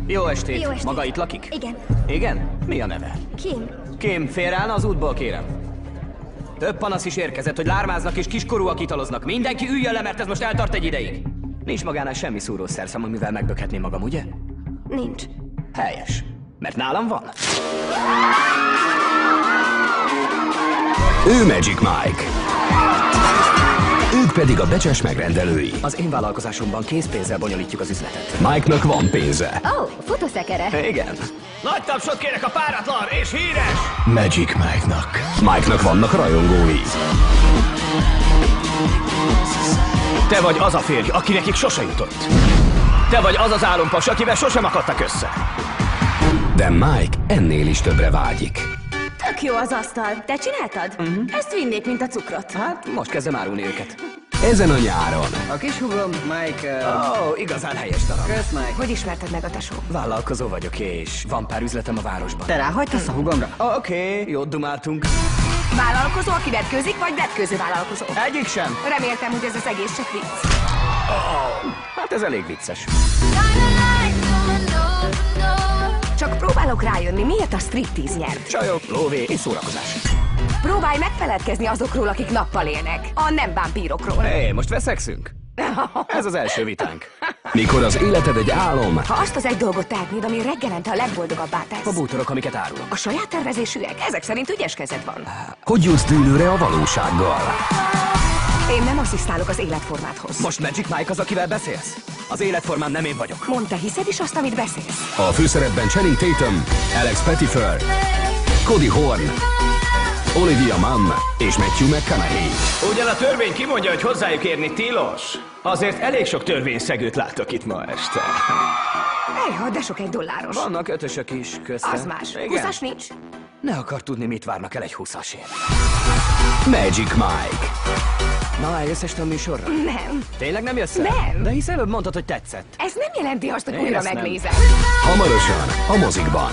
Jó estét. Jó estét. Maga itt lakik? Igen. Igen? Mi a neve? Kim. Kim, félreállna az útból, kérem? Több panasz is érkezett, hogy lármáznak és kiskorúak italoznak. Mindenki üljön le, mert ez most eltart egy ideig. Nincs magánál semmi szúrószerszám, amivel megbökhetném magam, ugye? Nincs. Helyes. Mert nálam van. Ő Magic Mike. Ők pedig a becses megrendelői. Az én vállalkozásomban készpénzzel bonyolítjuk az üzletet. Mike-nak van pénze. Ó, futószekere. Igen. Nagy tapsot kérek a páratlan és híres! Magic Mike-nak. Mike-nak vannak rajongói. Te vagy az a férj, aki nekik sose jutott. Te vagy az az álompas, akivel sosem akadtak össze. De Mike ennél is többre vágyik. Tök jó az asztal. Te csináltad? Ezt vinnék, mint a cukrot. Hát, most kezdem árulni őket. Ezen a nyáron A kis húgom, Mike... Igazán helyes darab. Kösz, Mike. Hogy ismerted meg a tesó? Vállalkozó vagyok, és van pár üzletem a városban. Te ráhagytasz a húgomra? Oké, jót dumáltunk. Vállalkozó, aki vetkőzik, vagy vetkőző vállalkozó? Egyik sem. Reméltem, hogy ez az egész csak vicc. Hát ez elég vicces. Csak próbálok rájönni, miért a striptease nyert. Csajok, lóvé és szórakozás. Próbálj megfeledkezni azokról, akik nappal élnek. A nem vámpírokról. Hé, most veszekszünk? Ez az első vitánk. mikor az életed egy álom, Ha azt az egy dolgot tehetnéd, ami reggelente a legboldogabbá A tesz. bútorok, amiket árulok. A saját tervezésűek? Ezek szerint ügyes kezed van. hogy jutsz dűlőre a valósággal? Én nem asszisztálok az életformádhoz. Most Magic Mike az, akivel beszélsz? Az életformám nem én vagyok. Mondd, te hiszed is azt, amit beszélsz? A főszerepben Channing Tatum, Alex Pettyfer, Cody Horn, Olivia Munn és Matthew McConaughey. Ugyan a törvény kimondja, hogy hozzájuk érni tilos. Azért elég sok törvényszegőt látok itt ma este. Ejha, de sok $1. Vannak ötösök is közte. Az más. Igen. 20-as nincs? Ne akar tudni, mit várnak el egy 20-asért. Magic Mike. Na, eljössz este a műsorra? Nem. Tényleg nem jössz el? Nem. De hisz előbb mondtad, hogy tetszett. Ez nem jelenti azt, hogy Én újra ezt nem. megnézem. Hamarosan a mozikban.